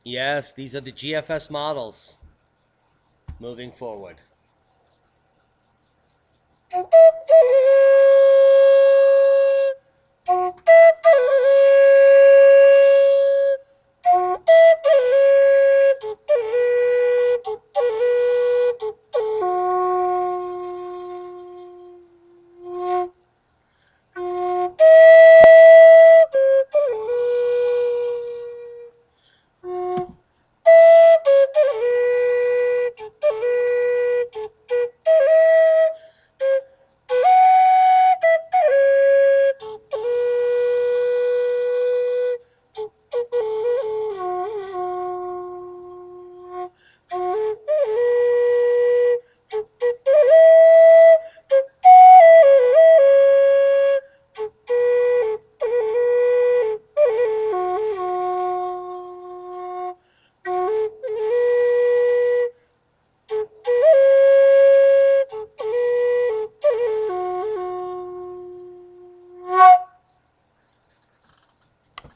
Yes, these are the GFS models moving forward.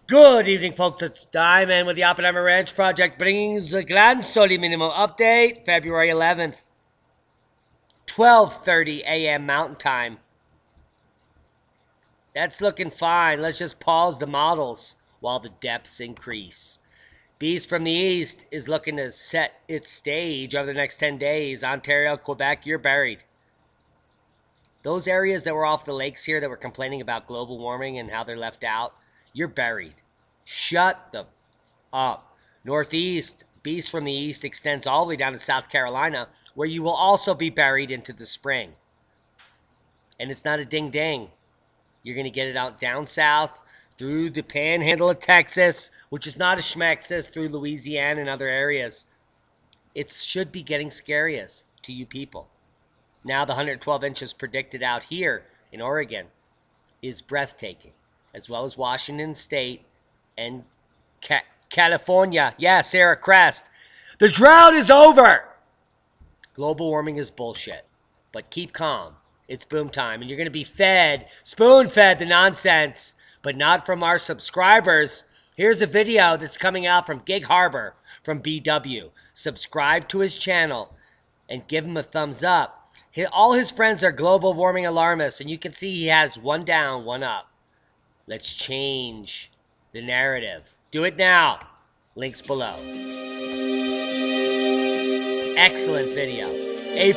Good evening, folks. It's Diamond with the Oppenheimer Ranch Project, bringing the Gran Soli Minimum update, February 11th, 12:30 a.m. Mountain Time. That's looking fine. Let's just pause the models while the depths increase. Beast from the East is looking to set its stage over the next 10 days. Ontario, Quebec, you're buried. Those areas that were off the lakes here that were complaining about global warming and how they're left out, you're buried. Shut the up. Northeast, Beast from the East extends all the way down to South Carolina, where you will also be buried into the spring. And it's not a ding-ding. You're going to get it out down south through the panhandle of Texas, which is not a schmexis, through Louisiana and other areas. It should be getting scariest to you people. Now the 112 inches predicted out here in Oregon is breathtaking, as well as Washington State and California. Yeah, Sarah Crest. The drought is over. Global warming is bullshit, but keep calm. It's boom time, and you're going to be fed, spoon-fed the nonsense, but not from our subscribers. Here's a video that's coming out from Gig Harbor from BW. Subscribe to his channel and give him a thumbs up. All his friends are global warming alarmists, and you can see he has one down, one up. Let's change the narrative. Do it now. Links below. Excellent video. A+.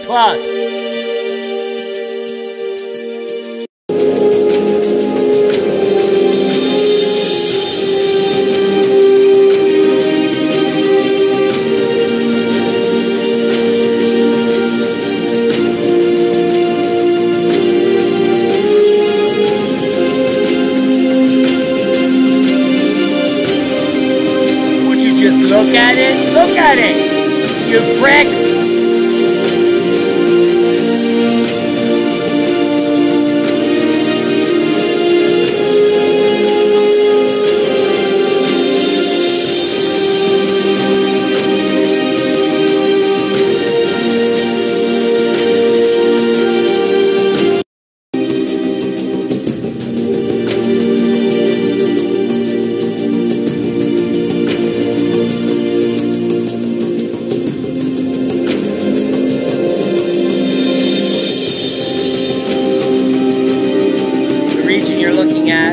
Look at it. Look at it. You pricks.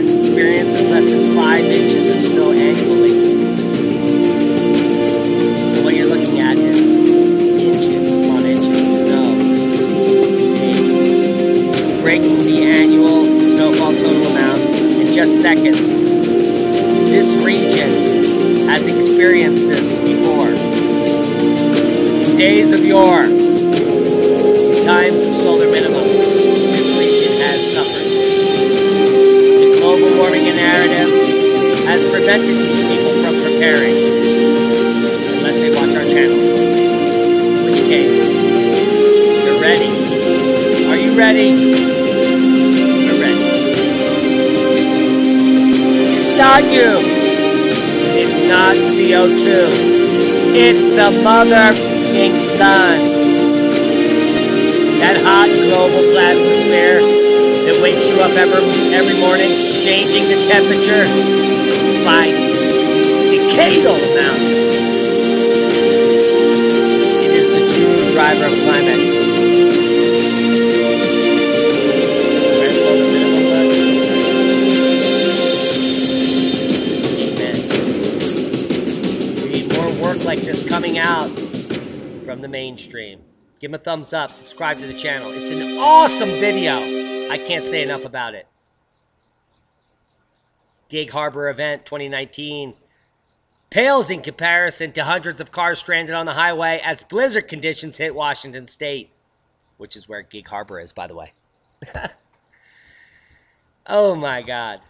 Experiences less than 5 inches of snow annually. And what you're looking at is inches upon inches of snow. Days. Breaking the annual snowfall total amount in just seconds. This region has experienced this before. In days of yore, in times of solar minimum, this region has suffered. Global warming narrative has prevented these people from preparing unless they watch our channel. In which case, you're ready. Are you ready? We're ready. It's not you. It's not CO2. It's the mother-ing sun. That hot global plasmasphere that wakes you up every morning, changing the temperature by decadal amounts. It is the true driver of climate. Amen. We need more work like this coming out from the mainstream. Give him a thumbs up, subscribe to the channel. It's an awesome video. I can't say enough about it. Gig Harbor event 2019 pales in comparison to hundreds of cars stranded on the highway as blizzard conditions hit Washington State, which is where Gig Harbor is, by the way. Oh my God.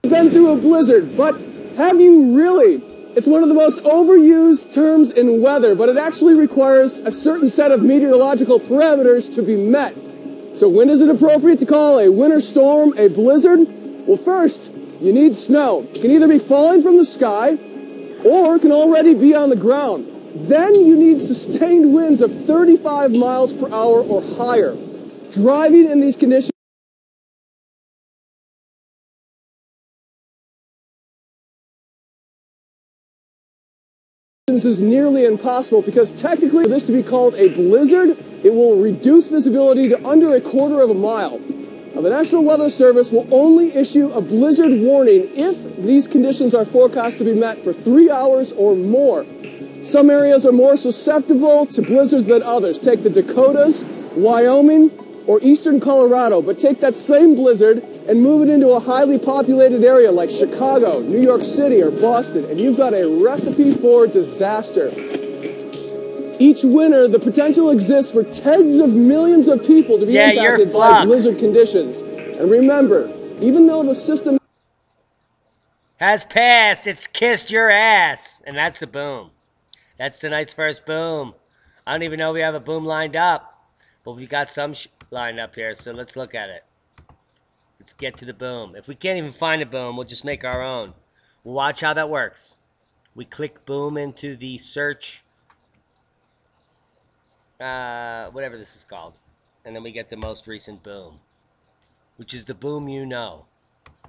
Been through a blizzard, but have you really? It's one of the most overused terms in weather, but it actually requires a certain set of meteorological parameters to be met. So when is it appropriate to call a winter storm a blizzard? Well, first, you need snow. It can either be falling from the sky or it can already be on the ground. Then you need sustained winds of 35 miles per hour or higher. Driving in these conditions is nearly impossible because technically for this to be called a blizzard, it will reduce visibility to under a quarter of a mile. Now, the National Weather Service will only issue a blizzard warning if these conditions are forecast to be met for 3 hours or more. Some areas are more susceptible to blizzards than others. Take the Dakotas, Wyoming, or eastern Colorado, but take that same blizzard and move it into a highly populated area like Chicago, New York City, or Boston, and you've got a recipe for disaster. Each winter, the potential exists for tens of millions of people to be impacted by blizzard conditions. And remember, even though the system has passed, it's kissed your ass. And that's the boom. That's tonight's first boom. I don't even know if we have a boom lined up, but we got some lined up here, so let's look at it. Let's get to the boom. If we can't even find a boom, we'll just make our own. We'll watch how that works. We click boom into the search, whatever this is called, and then we get the most recent boom, which is the boom you know.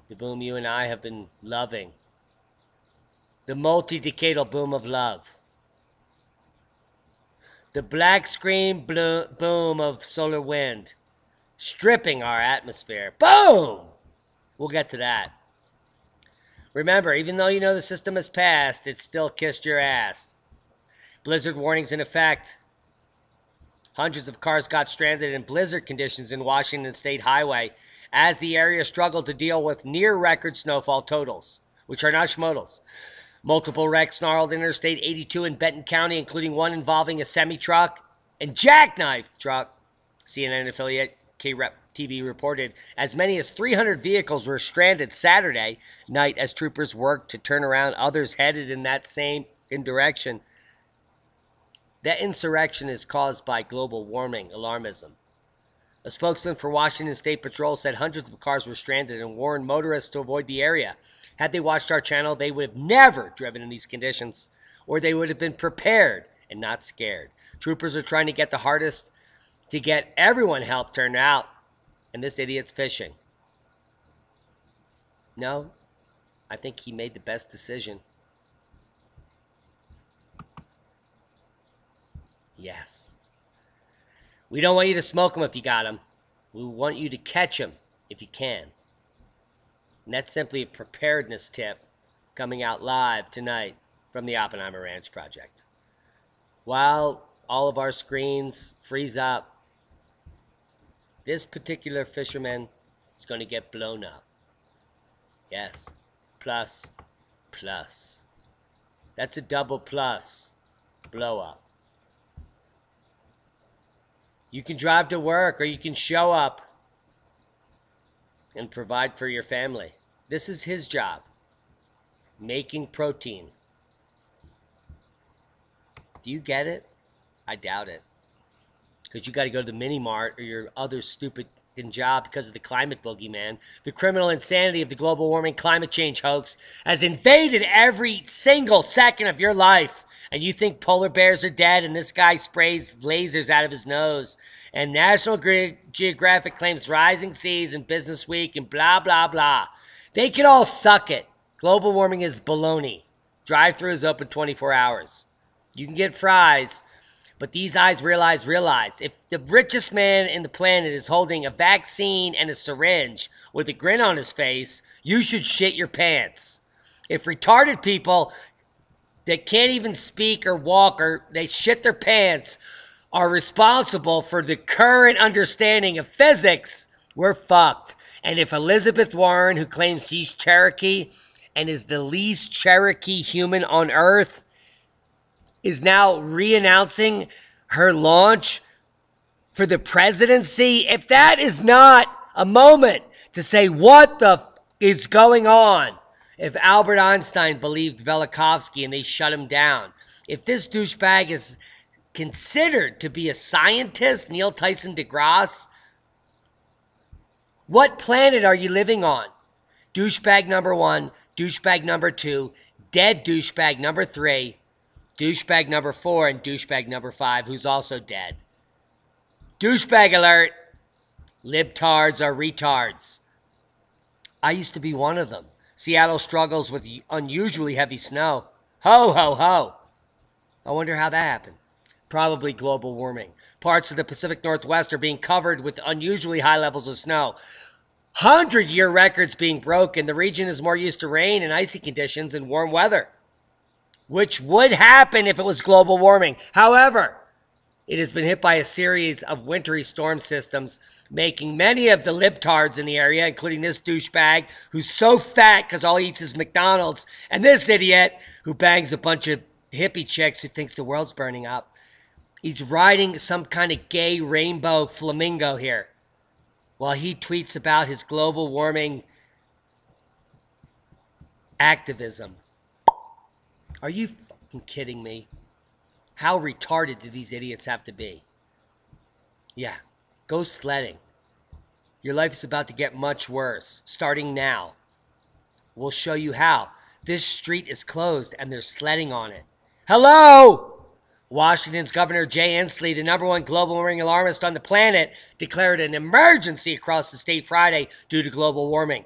The boom you and I have been loving. The multi-decadal boom of love. The black screen boom of solar wind. Stripping our atmosphere. Boom! We'll get to that. Remember, even though you know the system has passed, it still kissed your ass. Blizzard warnings in effect. Hundreds of cars got stranded in blizzard conditions in Washington State Highway as the area struggled to deal with near-record snowfall totals, which are not schmodals. Multiple wrecks snarled Interstate 82 in Benton County, including one involving a semi-truck and jackknife truck. CNN affiliate K-Rep TV reported as many as 300 vehicles were stranded Saturday night as troopers worked to turn around others headed in that same direction. That insurrection is caused by global warming alarmism. A spokesman for Washington State Patrol said hundreds of cars were stranded and warned motorists to avoid the area. Had they watched our channel, they would have never driven in these conditions, or they would have been prepared and not scared. Troopers are trying to get the hardest to get everyone help turned out, and this idiot's fishing. No, I think he made the best decision. Yes. We don't want you to smoke them if you got them. We want you to catch them if you can. And that's simply a preparedness tip coming out live tonight from the Oppenheimer Ranch Project. While all of our screens freeze up, this particular fisherman is going to get blown up. Yes. Plus. That's a double plus. Blow up. You can drive to work or you can show up and provide for your family. This is his job. Making protein. Do you get it? I doubt it. Because you got to go to the mini mart or your other stupid job because of the climate boogeyman. The criminal insanity of the global warming climate change hoax has invaded every single second of your life. And you think polar bears are dead and this guy sprays lasers out of his nose. And National Geographic claims rising seas and Business Week and blah, blah, blah. They can all suck it. Global warming is baloney. Drive-thru is open 24 hours. You can get fries, but these eyes realize, if the richest man in the planet is holding a vaccine and a syringe with a grin on his face, you should shit your pants. If retarded people that can't even speak or walk or they shit their pants are responsible for the current understanding of physics, we're fucked. And if Elizabeth Warren, who claims she's Cherokee and is the least Cherokee human on Earth, is now re-announcing her launch for the presidency, if that is not a moment to say what the is going on, if Albert Einstein believed Velikovsky and they shut him down, if this douchebag is considered to be a scientist, Neil Tyson deGrasse, what planet are you living on? Douchebag number 1, douchebag number 2, dead douchebag number 3, douchebag number 4, and douchebag number 5, who's also dead. Douchebag alert. Libtards are retards. I used to be one of them. Seattle struggles with unusually heavy snow. Ho, ho, ho. I wonder how that happened. Probably global warming. Parts of the Pacific Northwest are being covered with unusually high levels of snow. 100-year records being broken. The region is more used to rain and icy conditions and warm weather, which would happen if it was global warming. However, it has been hit by a series of wintry storm systems, making many of the libtards in the area, including this douchebag who's so fat because all he eats is McDonald's, and this idiot who bangs a bunch of hippie chicks who thinks the world's burning up. He's riding some kind of gay rainbow flamingo here while he tweets about his global warming activism. Are you fucking kidding me? How retarded do these idiots have to be? Yeah, go sledding. Your life is about to get much worse, starting now. We'll show you how. This street is closed and they're sledding on it. Hello! Washington's Governor Jay Inslee, the #1 global warming alarmist on the planet, declared an emergency across the state Friday due to global warming.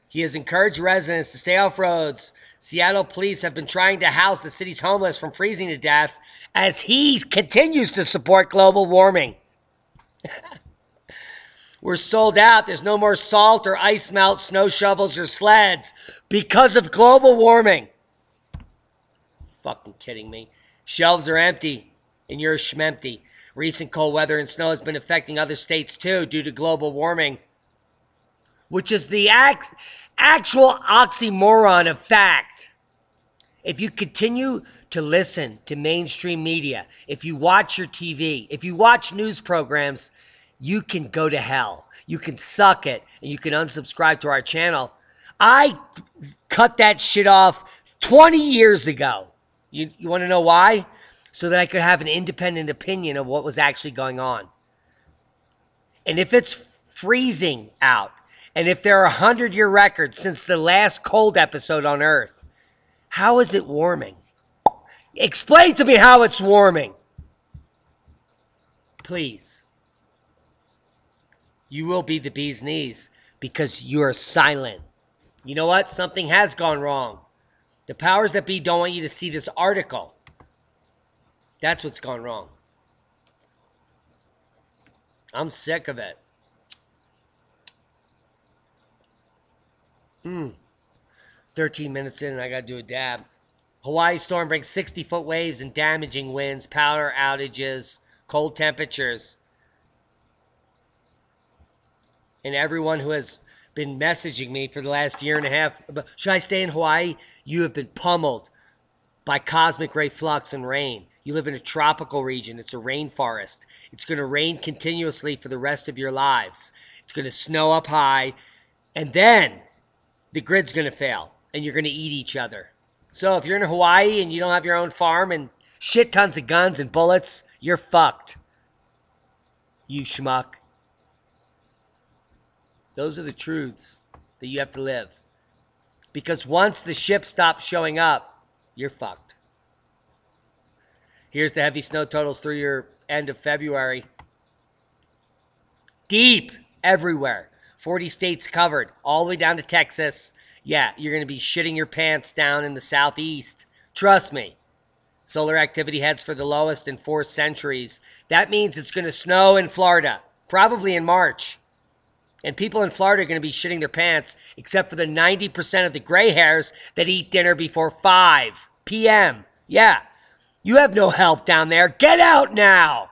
He has encouraged residents to stay off roads. Seattle police have been trying to house the city's homeless from freezing to death as he continues to support global warming. We're sold out. There's no more salt or ice melt, snow shovels, or sleds because of global warming. Fucking kidding me. Shelves are empty and you're schmempty. Recent cold weather and snow has been affecting other states too due to global warming, which is the actual oxymoron of fact. If you continue to listen to mainstream media, if you watch your TV, if you watch news programs, you can go to hell. You can suck it and you can unsubscribe to our channel. I cut that shit off 20 years ago. You want to know why? So that I could have an independent opinion of what was actually going on. And if it's freezing out, and if there are 100-year records since the last cold episode on Earth, how is it warming? Explain to me how it's warming. Please. You will be the bee's knees because you are silent. You know what? Something has gone wrong. The powers that be don't want you to see this article. That's what's gone wrong. I'm sick of it. 13 minutes in and I got to do a dab. Hawaii storm brings 60-foot waves and damaging winds, power outages, cold temperatures. And everyone who has been messaging me for the last year and a half, should I stay in Hawaii? You have been pummeled by cosmic ray flux and rain. You live in a tropical region. It's a rainforest. It's going to rain continuously for the rest of your lives. It's going to snow up high. And then the grid's going to fail and you're going to eat each other. So if you're in Hawaii and you don't have your own farm and shit tons of guns and bullets, you're fucked. You schmuck. Those are the truths that you have to live. Because once the ship stops showing up, you're fucked. Here's the heavy snow totals through your end of February. Deep everywhere. 40 states covered, all the way down to Texas. Yeah, you're going to be shitting your pants down in the southeast. Trust me. Solar activity heads for the lowest in 4 centuries. That means it's going to snow in Florida, probably in March. And people in Florida are going to be shitting their pants, except for the 90% of the gray hairs that eat dinner before 5 p.m. Yeah, you have no help down there. Get out now.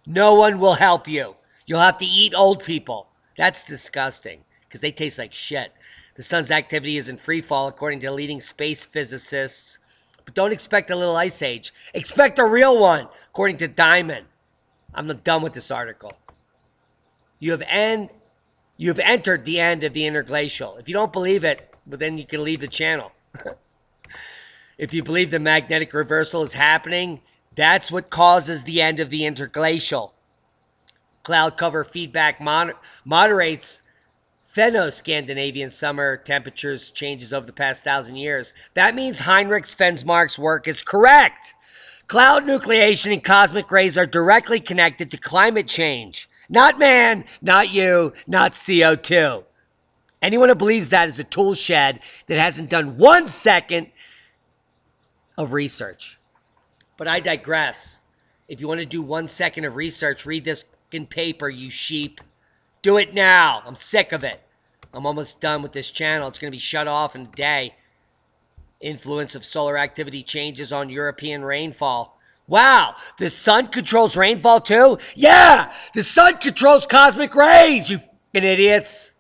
No one will help you. You'll have to eat old people. That's disgusting, because they taste like shit. The sun's activity is in free fall, according to leading space physicists. But don't expect a little ice age. Expect a real one, according to Diamond. I'm done with this article. You have entered the end of the interglacial. If you don't believe it, well, then you can leave the channel. If you believe the magnetic reversal is happening, that's what causes the end of the interglacial. Cloud cover feedback moderates Fenno-Scandinavian summer temperatures changes over the past 1,000 years. That means Heinrich Svensmark's work is correct. Cloud nucleation and cosmic rays are directly connected to climate change. Not man, not you, not CO2. Anyone who believes that is a tool shed that hasn't done 1 second of research. But I digress. If you want to do 1 second of research, read this fucking paper, you sheep. Do it now. I'm sick of it. I'm almost done with this channel. It's going to be shut off in a day. Influence of solar activity changes on European rainfall. Wow, the sun controls rainfall too? Yeah, the sun controls cosmic rays, you fucking idiots.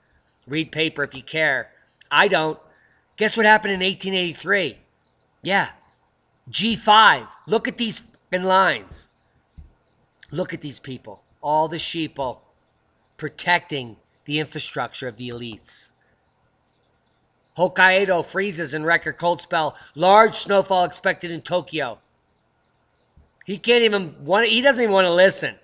Read paper if you care. I don't. Guess what happened in 1883? Yeah, G5. Look at these fucking lines. Look at these people. All the sheeple protecting the infrastructure of the elites. Hokkaido freezes in record cold spell. Large snowfall expected in Tokyo. He doesn't even want to listen.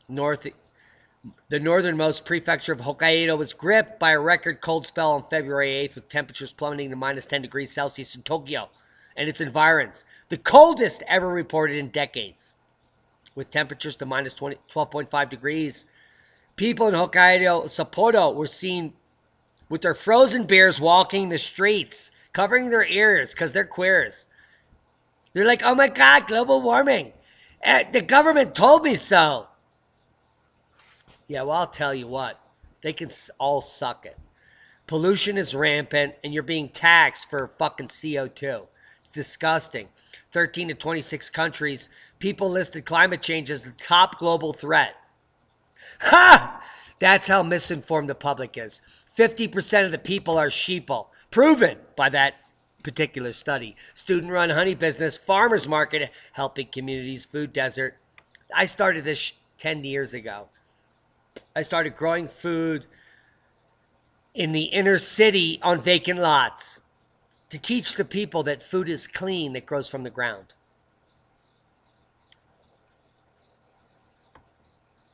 The northernmost prefecture of Hokkaido was gripped by a record cold spell on February 8th, with temperatures plummeting to minus 10 degrees Celsius in Tokyo and its environs. The coldest ever reported in decades, with temperatures to minus 12.5 degrees. People in Hokkaido, Sapporo, were seen with their frozen beers walking the streets, covering their ears because they're queers. They're like, oh my God, global warming. The government told me so. Yeah, well, I'll tell you what. They can all suck it. Pollution is rampant, and you're being taxed for fucking CO2. It's disgusting. 13 to 26 countries, people listed climate change as the top global threat. Ha! That's how misinformed the public is. 50% of the people are sheeple. Proven by that particular study. Student-run honey business, farmers market, helping communities, food desert. I started this 10 years ago. I started growing food in the inner city on vacant lots to teach the people that food is clean that grows from the ground.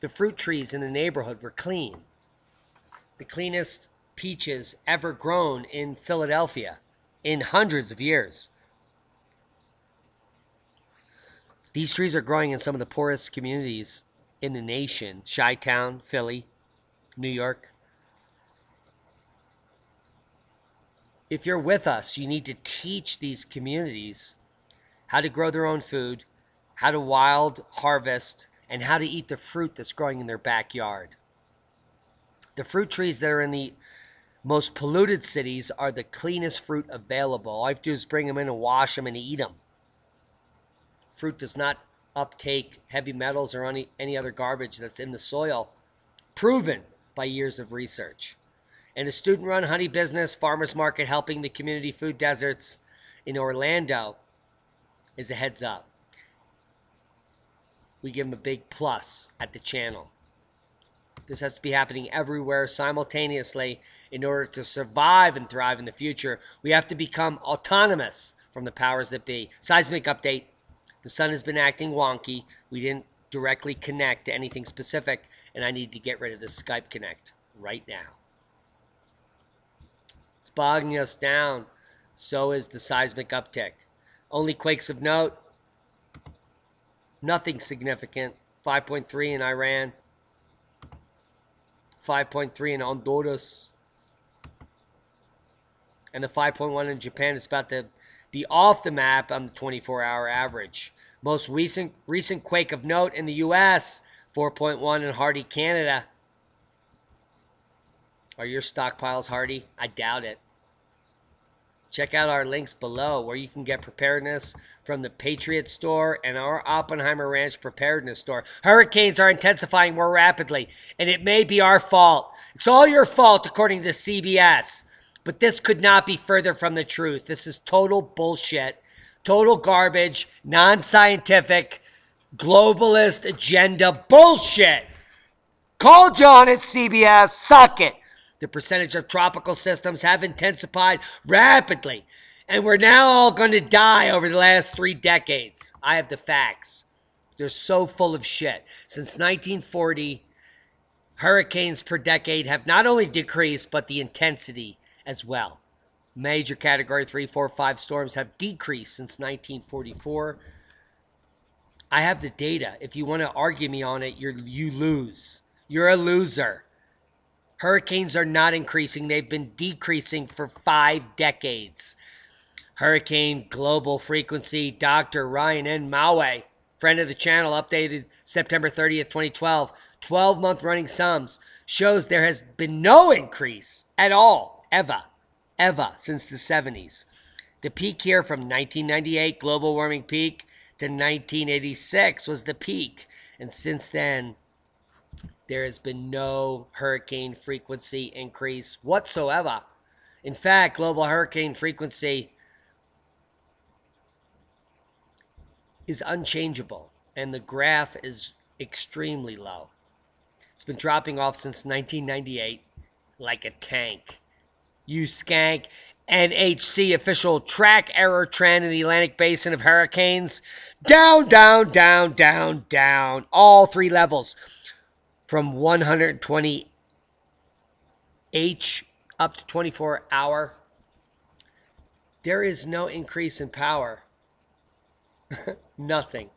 The fruit trees in the neighborhood were clean. The cleanest peaches ever grown in Philadelphia in hundreds of years. These trees are growing in some of the poorest communities in the nation. Chi-Town, Philly, New York. If you're with us, you need to teach these communities how to grow their own food, how to wild harvest, and how to eat the fruit that's growing in their backyard. The fruit trees that are in the most polluted cities are the cleanest fruit available. All you have to do is bring them in and wash them and eat them. Fruit does not uptake heavy metals or any other garbage that's in the soil. Proven by years of research. And a student-run honey business, farmers market helping the community food deserts in Orlando is a heads up. We give them a big plus at the channel. This has to be happening everywhere simultaneously in order to survive and thrive in the future. We have to become autonomous from the powers that be. Seismic update. The sun has been acting wonky. We didn't directly connect to anything specific, and I need to get rid of this Skype connect right now. It's bogging us down. So is the seismic uptick. Only quakes of note. Nothing significant. 5.3 in Iran. 5.3 in Honduras. And the 5.1 in Japan is about to be off the map on the 24-hour average. Most recent quake of note in the U.S., 4.1 in Hardy, Canada. Are your stockpiles hardy? I doubt it. Check out our links below where you can get preparedness from the Patriot store and our Oppenheimer Ranch Preparedness store. Hurricanes are intensifying more rapidly, and it may be our fault. It's all your fault, according to CBS. But this could not be further from the truth. This is total bullshit, total garbage, non-scientific, globalist agenda bullshit. Call John at CBS. Suck it. The percentage of tropical systems have intensified rapidly, and we're now all going to die over the last 3 decades. I have the facts. They're so full of shit. Since 1940, hurricanes per decade have not only decreased, but the intensity as well. Major Category 3, 4, 5 storms have decreased since 1944. I have the data. If you want to argue me on it, you lose. You're a loser. Hurricanes are not increasing. They've been decreasing for 5 decades. Hurricane Global Frequency, Dr. Ryan N. Maue, friend of the channel, updated September 30th, 2012. 12-month running sums shows there has been no increase at all, ever, since the 70s. The peak here from 1998, global warming peak, to 1986 was the peak. And since then, there has been no hurricane frequency increase whatsoever. In fact, global hurricane frequency is unchangeable, and the graph is extremely low. It's been dropping off since 1998 like a tank. You skank. NHC official track error trend in the Atlantic Basin of hurricanes. Down, down, down, down, down. All 3 levels. From 120 H up to 24 hour. There is no increase in power. Nothing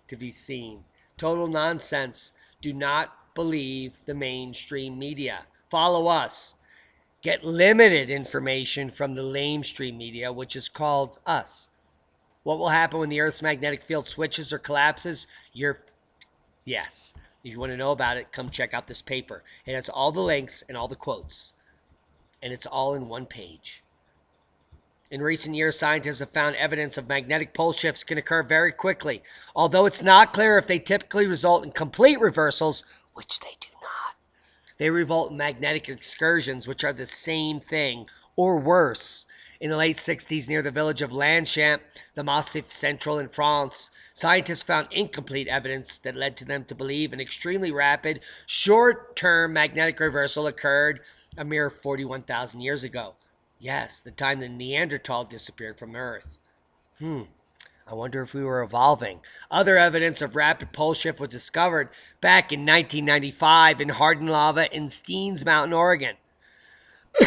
to be seen. Total nonsense. Do not believe the mainstream media. Follow us. Get limited information from the lamestream media, which is called us. What will happen when the Earth's magnetic field switches or collapses? Yes. If you want to know about it, come check out this paper. It has all the links and all the quotes. And it's all in one page. In recent years, scientists have found evidence of magnetic pole shifts can occur very quickly, although it's not clear if they typically result in complete reversals, which they do not. They result in magnetic excursions, which are the same thing, or worse. In the late 60s, near the village of Longchamp, the Massif Central in France, scientists found incomplete evidence that led to them to believe an extremely rapid, short-term magnetic reversal occurred a mere 41,000 years ago. Yes, the time the Neanderthal disappeared from Earth. I wonder if we were evolving. Other evidence of rapid pole shift was discovered back in 1995 in hardened lava in Steens Mountain, Oregon.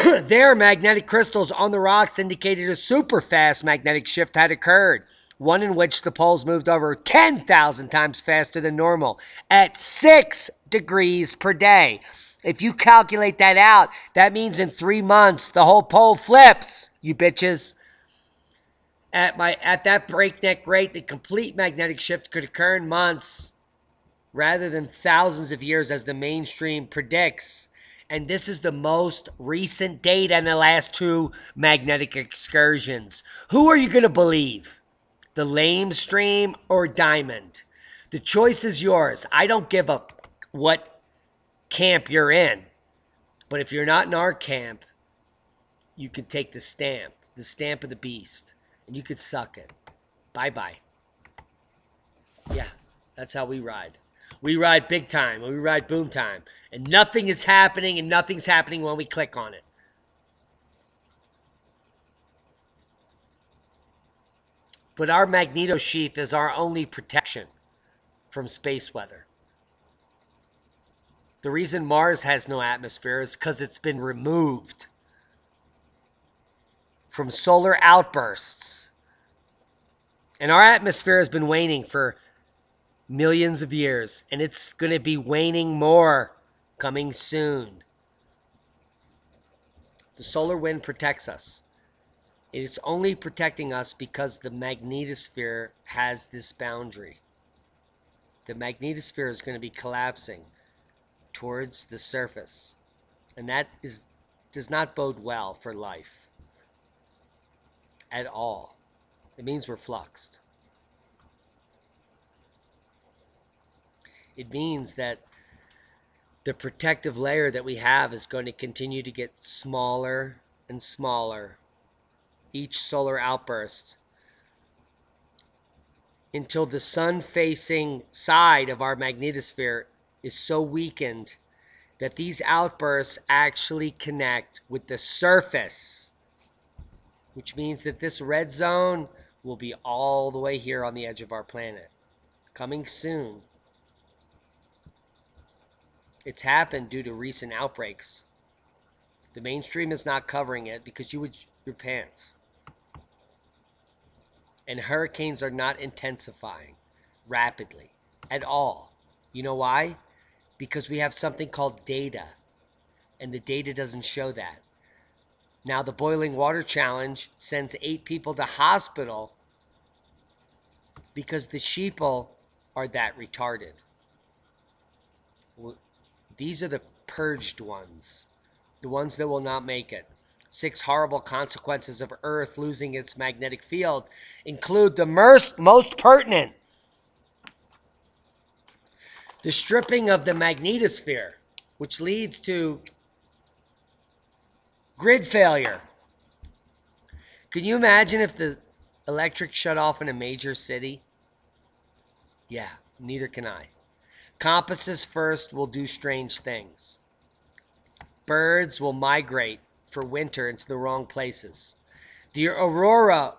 There, magnetic crystals on the rocks indicated a super fast magnetic shift had occurred, one in which the poles moved over 10,000 times faster than normal at 6 degrees per day. If you calculate that out, that means in 3 months, the whole pole flips, you bitches. At that breakneck rate, the complete magnetic shift could occur in months rather than thousands of years as the mainstream predicts. And this is the most recent data in the last 2 magnetic excursions. Who are you going to believe? The lamestream or Diamond? The choice is yours. I don't give a what camp you're in. But if you're not in our camp, you can take the stamp of the beast. And you could suck it. Bye-bye. Yeah, that's how we ride. We ride big time. We ride boom time. And nothing is happening, and nothing's happening when we click on it. But our magneto sheath is our only protection from space weather. The reason Mars has no atmosphere is because it's been removed from solar outbursts. And our atmosphere has been waning for millions of years, and it's going to be waning more coming soon. The solar wind protects us. It is only protecting us because the magnetosphere has this boundary. The magnetosphere is going to be collapsing towards the surface, and that does not bode well for life at all. It means we're fluxed. It means that the protective layer that we have is going to continue to get smaller and smaller each solar outburst until the sun-facing side of our magnetosphere is so weakened that these outbursts actually connect with the surface, which means that this red zone will be all the way here on the edge of our planet. Coming soon. It's happened due to recent outbreaks. The mainstream is not covering it because you would your pants. And hurricanes are not intensifying rapidly at all. You know why? Because we have something called data, and the data doesn't show that. Now, the Boiling Water Challenge sends 8 people to hospital because the sheeple are that retarded. These are the purged ones, the ones that will not make it. 6 horrible consequences of Earth losing its magnetic field include the most pertinent: the stripping of the magnetosphere, which leads to grid failure. Can you imagine if the electric shut off in a major city? Yeah, neither can I. Compasses first will do strange things. Birds will migrate for winter into the wrong places. The aurora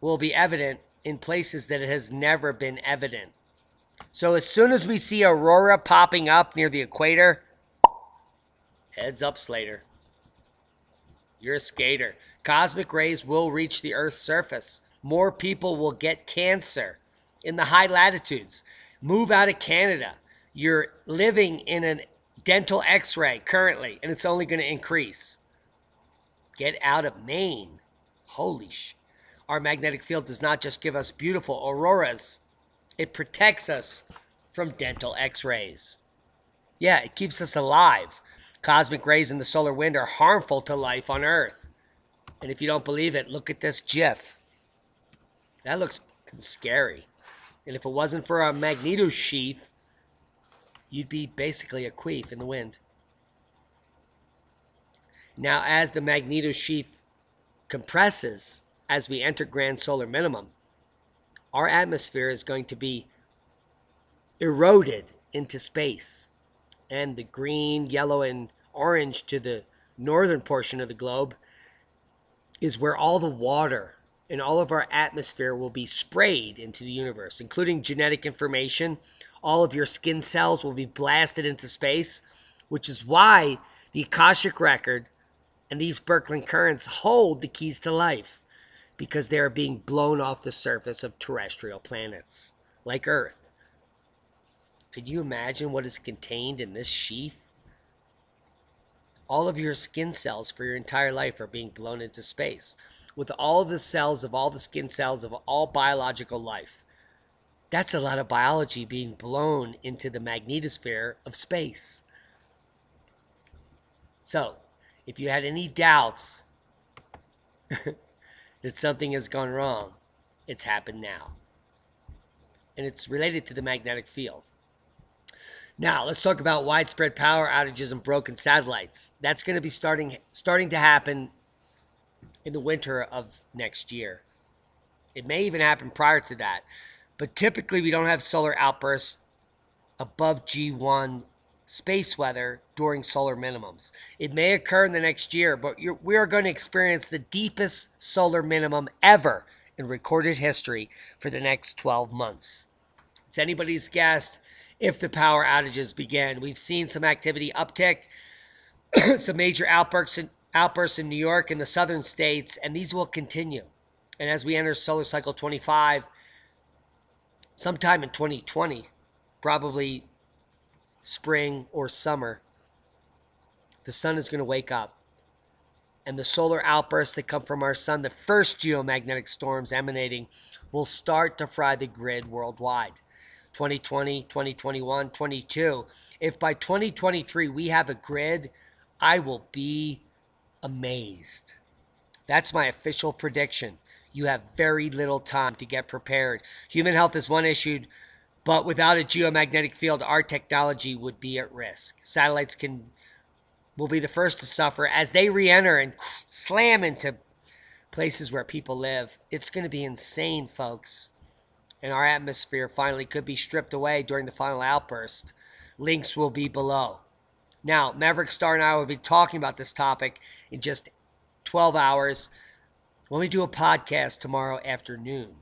will be evident in places that it has never been evident. So as soon as we see aurora popping up near the equator, heads up, Slater. You're a skater. Cosmic rays will reach the Earth's surface. More people will get cancer in the high latitudes. Move out of Canada. You're living in a dental x-ray currently, and it's only going to increase. Get out of Maine. Holy sh! Our magnetic field does not just give us beautiful auroras. It protects us from dental x-rays. Yeah, it keeps us alive. Cosmic rays in the solar wind are harmful to life on Earth. And if you don't believe it, look at this GIF. That looks scary. And if it wasn't for our magnetosheath, you'd be basically a queef in the wind. Now, as the magnetosheath compresses as we enter grand solar minimum, our atmosphere is going to be eroded into space. And the green, yellow, and orange to the northern portion of the globe is where all the water and all of our atmosphere will be sprayed into the universe, including genetic information. All of your skin cells will be blasted into space, which is why the Akashic Record and these Birkeland currents hold the keys to life, because they are being blown off the surface of terrestrial planets like Earth. Could you imagine what is contained in this sheath? All of your skin cells for your entire life are being blown into space, with all of the cells of all the skin cells of all biological life. That's a lot of biology being blown into the magnetosphere of space. So, if you had any doubts that something has gone wrong, it's happened now. And it's related to the magnetic field. Now, let's talk about widespread power outages and broken satellites. That's going to be starting to happen in the winter of next year. It may even happen prior to that. But typically, we don't have solar outbursts above G1 space weather during solar minimums. It may occur in the next year, but we are going to experience the deepest solar minimum ever in recorded history for the next 12 months. It's anybody's guess if the power outages begin. We've seen some activity uptick, some major outbursts in New York and the southern states, and these will continue. And as we enter solar cycle 25, sometime in 2020, probably spring or summer, the sun is going to wake up. and the solar outbursts that come from our sun, the first geomagnetic storms emanating, will start to fry the grid worldwide. 2020, 2021, 22. If by 2023 we have a grid, I will be amazed. That's my official prediction. You have very little time to get prepared. Human health is one issue, but without a geomagnetic field, our technology would be at risk. Satellites will be the first to suffer as they re-enter and slam into places where people live. It's going to be insane, folks. And our atmosphere finally could be stripped away during the final outburst. Links will be below. Now, Maverick Star and I will be talking about this topic in just 12 hours when we do a podcast tomorrow afternoon.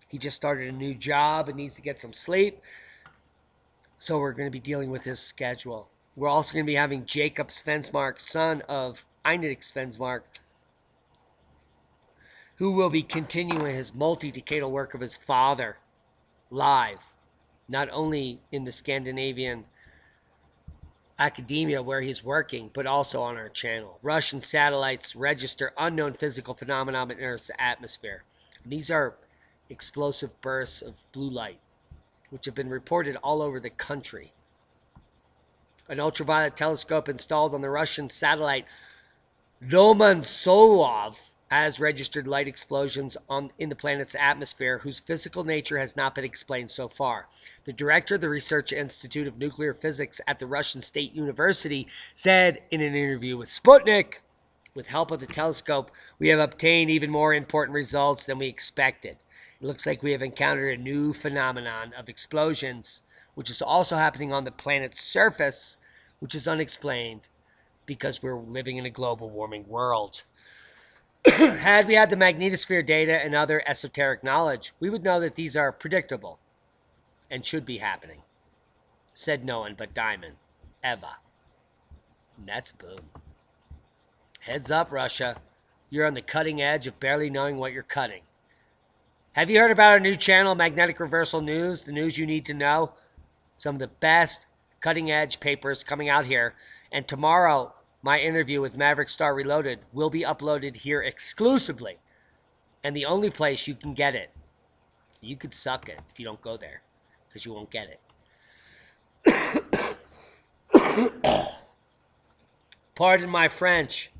He just started a new job and needs to get some sleep. So we're going to be dealing with his schedule. We're also going to be having Jacob Svensmark, son of Einit Svensmark, who will be continuing his multi-decadal work of his father live, not only in the Scandinavian academia where he's working, but also on our channel. Russian satellites register unknown physical phenomena in Earth's atmosphere. These are explosive bursts of blue light, which have been reported all over the country. An ultraviolet telescope installed on the Russian satellite Lomonosov has registered light explosions in the planet's atmosphere whose physical nature has not been explained so far. The director of the Research Institute of Nuclear Physics at the Russian State University said in an interview with Sputnik, with help of the telescope, we have obtained even more important results than we expected. It looks like we have encountered a new phenomenon of explosions, which is also happening on the planet's surface, which is unexplained because we're living in a global warming world. Had we had the magnetosphere data and other esoteric knowledge, we would know that these are predictable and should be happening. Said no one but Diamond, Eva. And that's boom. Heads up, Russia. You're on the cutting edge of barely knowing what you're cutting. Have you heard about our new channel, Magnetic Reversal News? The news you need to know. Some of the best cutting edge papers coming out here. And tomorrow, my interview with Maverick Star Reloaded will be uploaded here exclusively. And the only place you can get it. You could suck it if you don't go there, because you won't get it. Pardon my French.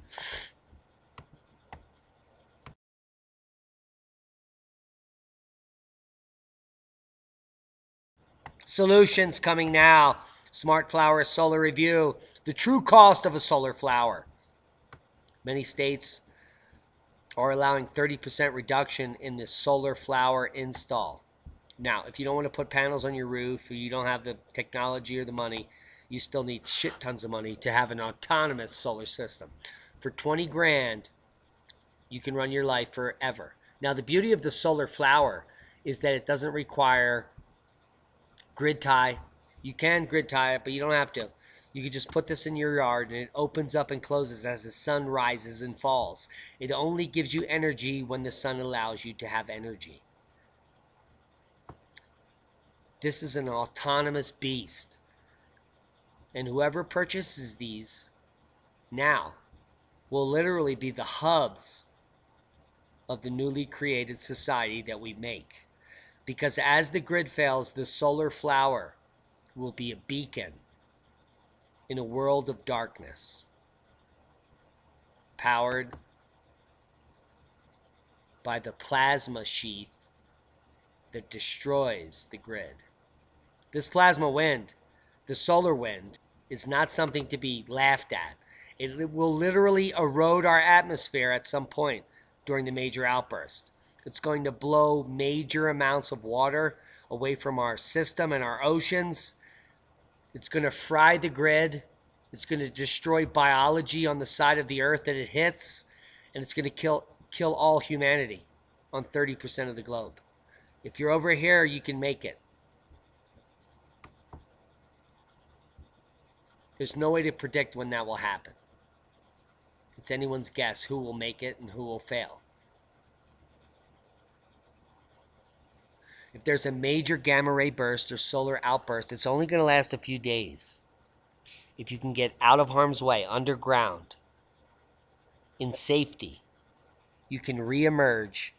Solutions coming now. Smart Flower Solar Review. The true cost of a solar flower. Many states are allowing 30% reduction in the solar flower install. Now, if you don't want to put panels on your roof or you don't have the technology or the money, you still need shit tons of money to have an autonomous solar system. For 20 grand, you can run your life forever. Now, the beauty of the solar flower is that it doesn't require grid tie. You can grid tie it, but you don't have to. You can just put this in your yard and it opens up and closes as the sun rises and falls. It only gives you energy when the sun allows you to have energy. This is an autonomous beast. And whoever purchases these now will literally be the hubs of the newly created society that we make. Because as the grid fails, the solar flower will be a beacon in a world of darkness, powered by the plasma sheath that destroys the grid. This plasma wind, the solar wind, is not something to be laughed at. It will literally erode our atmosphere at some point during the major outburst. It's going to blow major amounts of water away from our system and our oceans. It's going to fry the grid. It's going to destroy biology on the side of the earth that it hits. And it's going to kill all humanity on 30% of the globe. If you're over here, you can make it. There's no way to predict when that will happen. It's anyone's guess who will make it and who will fail. If there's a major gamma ray burst or solar outburst, it's only going to last a few days. If you can get out of harm's way, underground, in safety, you can reemerge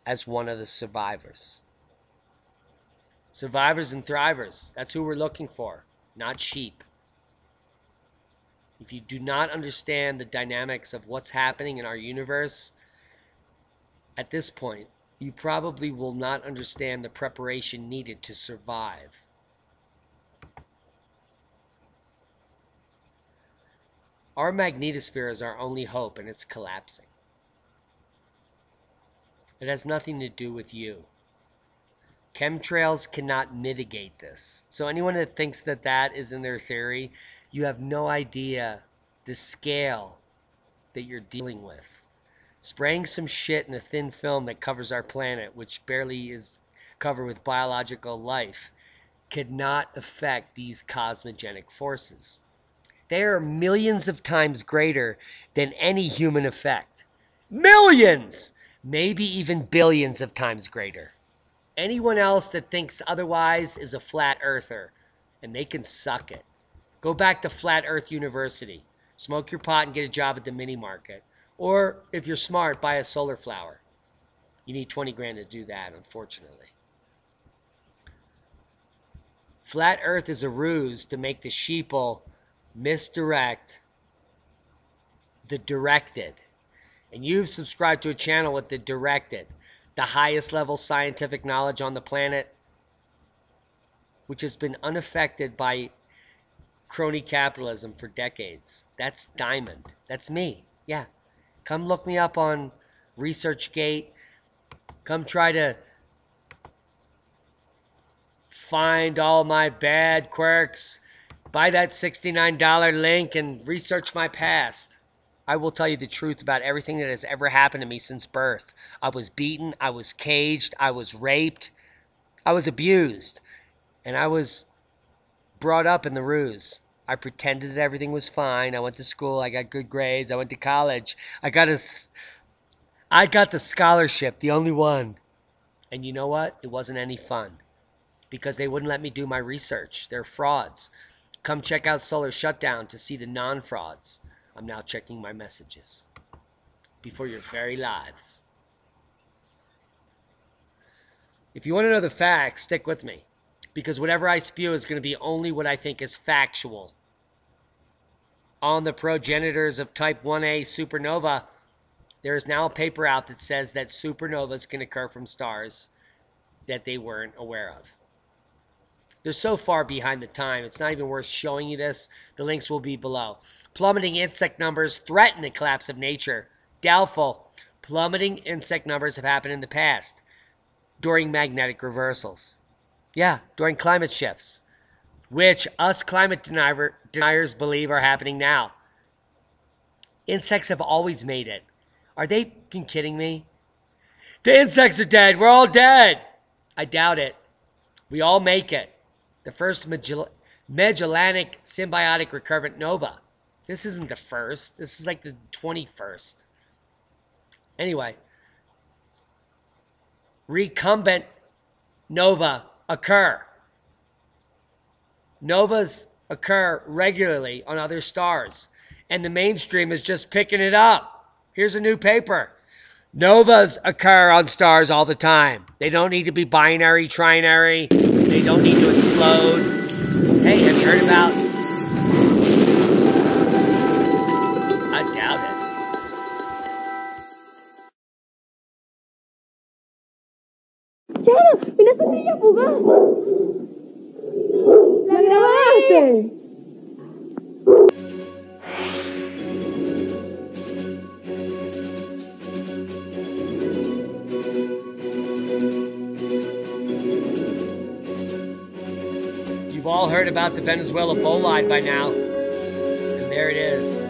as one of the survivors. Survivors and thrivers, that's who we're looking for, not sheep. If you do not understand the dynamics of what's happening in our universe, at this point, you probably will not understand the preparation needed to survive. Our magnetosphere is our only hope, and it's collapsing. It has nothing to do with you. Chemtrails cannot mitigate this. So anyone that thinks that that is in their theory, you have no idea the scale that you're dealing with. Spraying some shit in a thin film that covers our planet, which barely is covered with biological life, cannot affect these cosmogenic forces. They are millions of times greater than any human effect. Millions! Maybe even billions of times greater. Anyone else that thinks otherwise is a flat earther, and they can suck it. Go back to Flat Earth University. Smoke your pot and get a job at the mini market. Or, if you're smart, buy a solar flower. You need 20 grand to do that, unfortunately. Flat Earth is a ruse to make the sheeple misdirect the directed. And you've subscribed to a channel with the directed, the highest level scientific knowledge on the planet, which has been unaffected by crony capitalism for decades. That's Diamond. That's me. Yeah. Come look me up on ResearchGate. Come try to find all my bad quirks. Buy that $69 link and research my past. I will tell you the truth about everything that has ever happened to me since birth. I was beaten, I was caged, I was raped, I was abused, and I was brought up in the ruse. I pretended that everything was fine. I went to school, I got good grades, I went to college. I got the scholarship, the only one. And you know what? It wasn't any fun because they wouldn't let me do my research. They're frauds. Come check out Solar Shutdown to see the non-frauds. I'm now checking my messages before your very lives. If you want to know the facts, stick with me, because whatever I spew is going to be only what I think is factual. On the progenitors of type 1a supernova, there is now a paper out that says that supernovas can occur from stars that they weren't aware of. They're so far behind the time, it's not even worth showing you this. The links will be below. Plummeting insect numbers threaten the collapse of nature. Doubtful. Plummeting insect numbers have happened in the past during magnetic reversals. Yeah, during climate shifts, which us climate deniers believe are happening now. Insects have always made it. Are they kidding me? The insects are dead. We're all dead. I doubt it. We all make it. The first Magellanic symbiotic recurrent nova. This isn't the first. This is like the 21st. Anyway. Recumbent nova occur. Novas occur regularly on other stars. And the mainstream is just picking it up. Here's a new paper. Novas occur on stars all the time. They don't need to be binary, trinary. They don't need to explode. Hey, have you heard about... I doubt it. ¡Charo! ¡Mira esa estrella fugaz! ¡La grabaste! You've all heard about the Venezuela bolide by now. And there it is.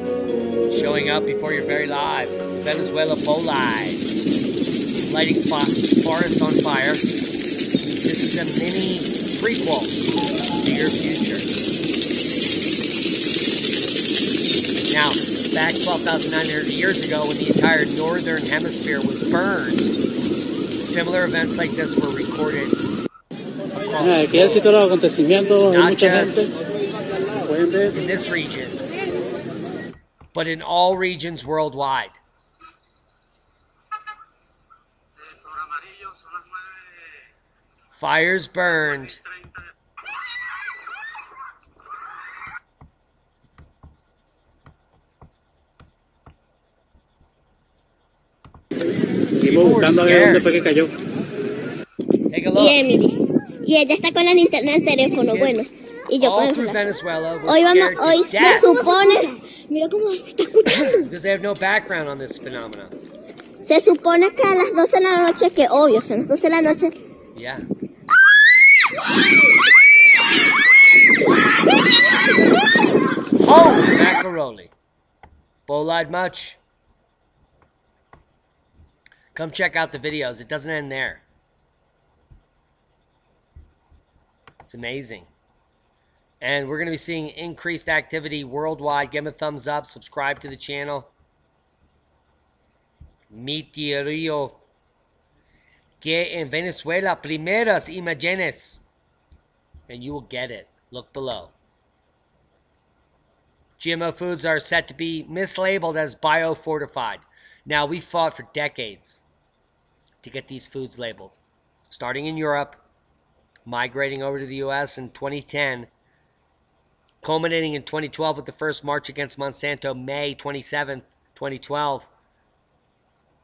Showing up before your very lives. The Venezuela bolide. Lighting forests on fire. This is a mini prequel to your future. Now, back 12,900 years ago when the entire northern hemisphere was burned, similar events like this were recorded across the globe. Not just in this region, but in all regions worldwide. Fires burned. People were scared. Take a look. Y Emily. Y ella está con la linterna del teléfono. Bueno. Y yo con All el through celular. Venezuela were Hoy scared hoy to se death supone. Mira cómo se está escuchando. because they have no background on this phenomenon. Se supone que a las 12 de la noche, que obvio, son las 12 de la noche. Yeah. Holy macaroni. Bow-eyed much? Come check out the videos. It doesn't end there. It's amazing. And we're going to be seeing increased activity worldwide. Give them a thumbs up. Subscribe to the channel. Meteorio que en Venezuela primeras imágenes. And you will get it. Look below. GMO foods are set to be mislabeled as biofortified. Now, we fought for decades to get these foods labeled. Starting in Europe, migrating over to the US in 2010, culminating in 2012 with the first march against Monsanto, May 27th, 2012.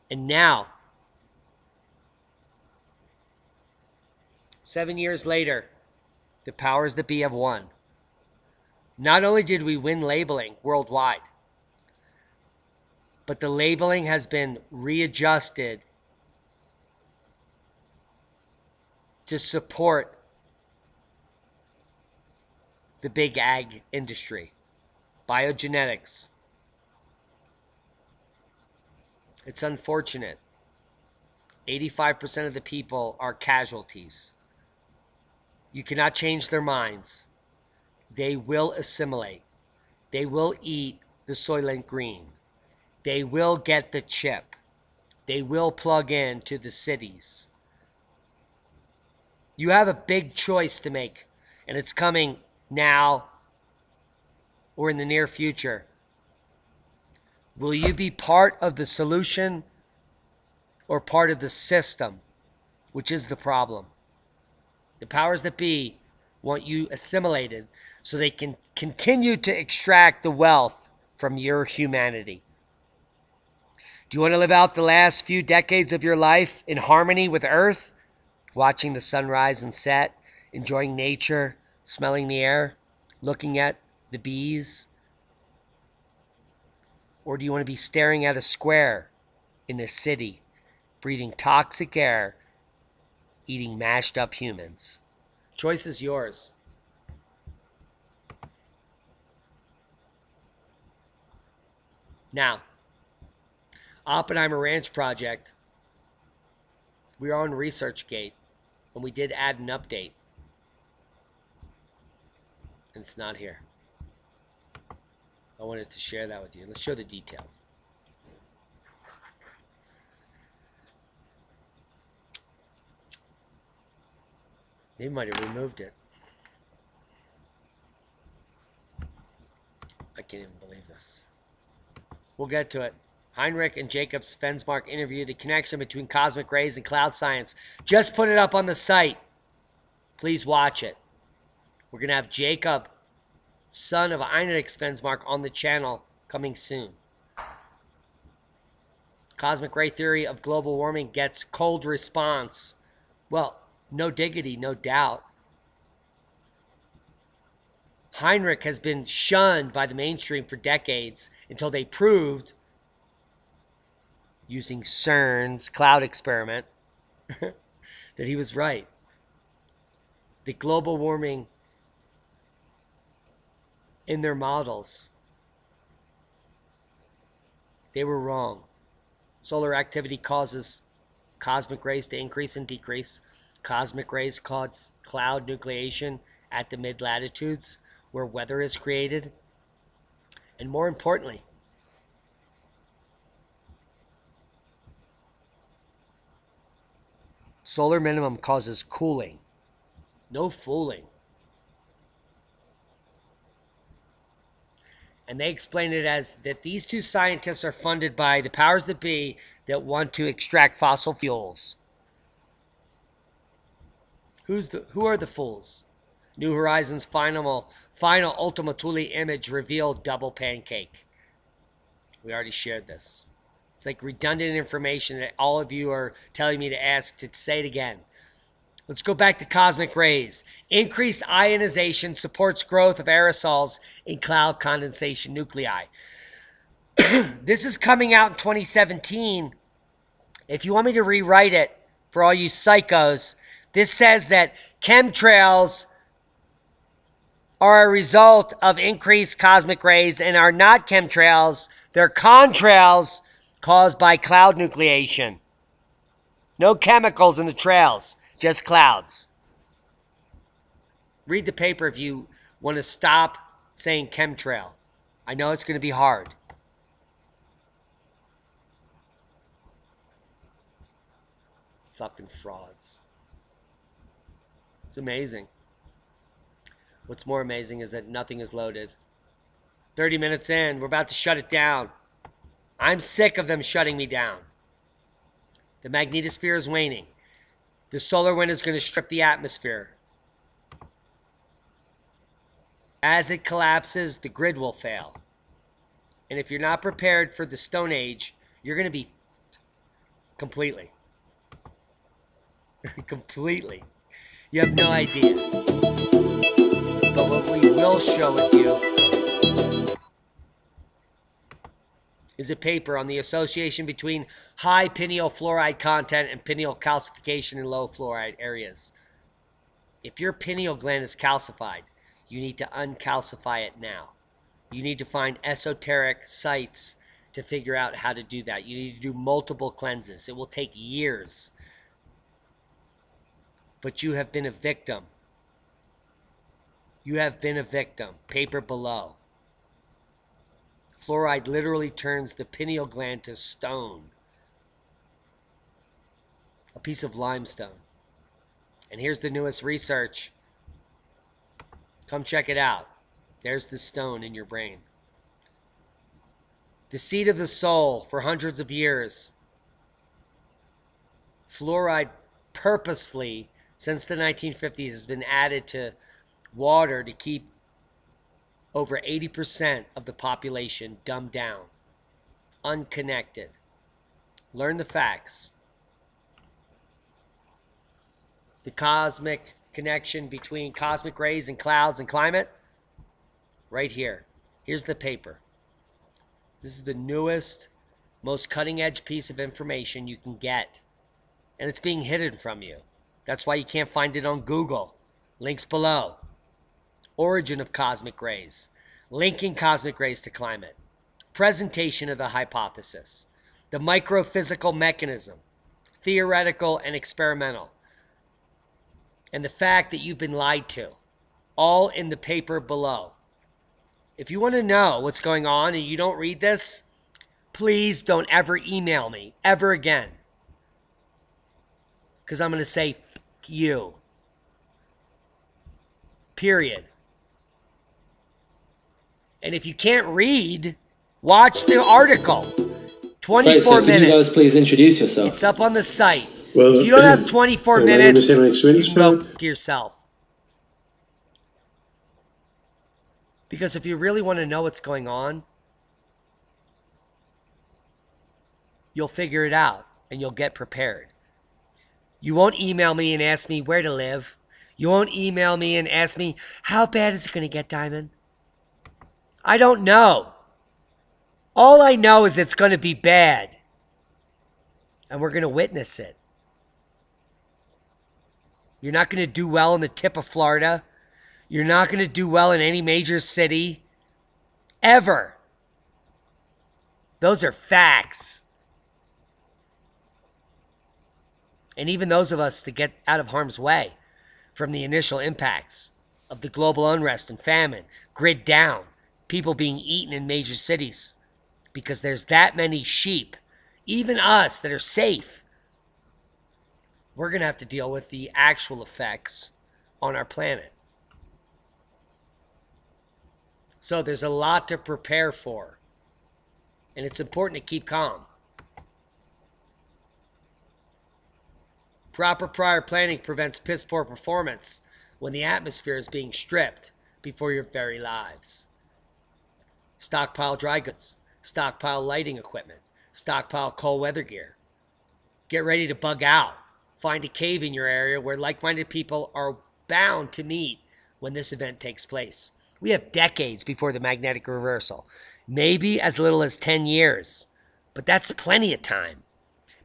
And now, 7 years later, the powers that be have won. Not only did we win labeling worldwide, but the labeling has been readjusted to support the big ag industry, biogenetics. It's unfortunate. 85% of the people are casualties. You cannot change their minds. They will assimilate. They will eat the Soylent Green. They will get the chip. They will plug in to the cities. You have a big choice to make, and it's coming now or in the near future. Will you be part of the solution or part of the system, which is the problem? The powers that be want you assimilated so they can continue to extract the wealth from your humanity. Do you want to live out the last few decades of your life in harmony with Earth, watching the sunrise and set, enjoying nature, smelling the air, looking at the bees? Or do you want to be staring at a square in a city, breathing toxic air, eating mashed up humans? Choice is yours. Now, Oppenheimer Ranch Project, we are on ResearchGate, and we did add an update. And it's not here. I wanted to share that with you. Let's show the details. They might have removed it. I can't even believe this. We'll get to it. Heinrich and Jacob Svensmark interview, the connection between cosmic rays and cloud science. Just put it up on the site. Please watch it. We're going to have Jacob, son of Heinrich Svensmark, on the channel coming soon. Cosmic ray theory of global warming gets cold response. Well, no diggity, no doubt. Heinrich has been shunned by the mainstream for decades until they proved, using CERN's cloud experiment, that he was right. The global warming in their models, they were wrong. Solar activity causes cosmic rays to increase and decrease. Cosmic rays cause cloud nucleation at the mid-latitudes where weather is created. And more importantly, solar minimum causes cooling. No fooling. And they explain it as that these two scientists are funded by the powers that be that want to extract fossil fuels. Who are the fools? New Horizons final Ultima Thule image revealed double pancake. We already shared this. It's like redundant information that all of you are telling me to ask to say it again. Let's go back to cosmic rays. Increased ionization supports growth of aerosols in cloud condensation nuclei. This is coming out in 2017. If you want me to rewrite it for all you psychos, this says that chemtrails are a result of increased cosmic rays and are not chemtrails. They're contrails caused by cloud nucleation. No chemicals in the trails, just clouds. Read the paper if you want to stop saying chemtrail. I know it's going to be hard. Fucking frauds. It's amazing. What's more amazing is that nothing is loaded. 30 minutes in, we're about to shut it down. I'm sick of them shutting me down. The magnetosphere is waning. The solar wind is going to strip the atmosphere. As it collapses, the grid will fail. And if you're not prepared for the Stone Age, you're going to be completely. Completely. You have no idea. But what we will show with you is a paper on the association between high pineal fluoride content and pineal calcification in low fluoride areas. If your pineal gland is calcified, you need to uncalcify it now. You need to find esoteric sites to figure out how to do that. You need to do multiple cleanses. It will take years. But you have been a victim. You have been a victim. Paper below. Fluoride literally turns the pineal gland to stone. A piece of limestone. And here's the newest research. Come check it out. There's the stone in your brain. The seat of the soul for hundreds of years. Fluoride purposely, since the 1950s, has been added to water to keep over 80% of the population dumbed down, unconnected. Learn the facts. The cosmic connection between cosmic rays and clouds and climate, right here. Here's the paper. This is the newest, most cutting-edge piece of information you can get. And it's being hidden from you. That's why you can't find it on Google. Links below. Origin of cosmic rays. Linking cosmic rays to climate. Presentation of the hypothesis. The microphysical mechanism. Theoretical and experimental. And the fact that you've been lied to. All in the paper below. If you want to know what's going on and you don't read this, please don't ever email me ever again. Because I'm going to say, F you. Period. And if you can't read, watch the article. 24 right, so minutes. Could you guys please introduce yourself? It's up on the site. Well, if you don't have 24 minutes, you can go fan. yourself. Because if you really want to know what's going on, you'll figure it out and you'll get prepared. You won't email me and ask me where to live. You won't email me and ask me, how bad is it going to get, Diamond? I don't know. All I know is it's going to be bad. And we're going to witness it. You're not going to do well in the tip of Florida. You're not going to do well in any major city. Ever. Those are facts. And even those of us to get out of harm's way from the initial impacts of the global unrest and famine, grid down, people being eaten in major cities because there's that many sheep, even us that are safe, we're going to have to deal with the actual effects on our planet. So there's a lot to prepare for, and it's important to keep calm. Proper prior planning prevents piss poor performance when the atmosphere is being stripped before your very lives. Stockpile dry goods. Stockpile lighting equipment. Stockpile cold weather gear. Get ready to bug out. Find a cave in your area where like-minded people are bound to meet when this event takes place. We have decades before the magnetic reversal. Maybe as little as 10 years. But that's plenty of time.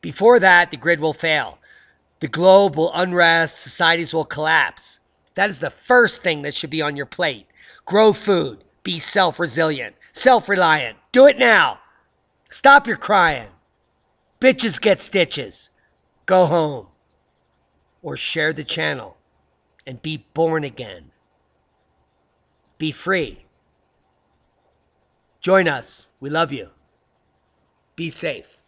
Before that, the grid will fail. The globe will unrest. Societies will collapse. That is the first thing that should be on your plate. Grow food. Be self-resilient. Self-reliant. Do it now. Stop your crying. Bitches get stitches. Go home. Or share the channel and be born again. Be free. Join us. We love you. Be safe.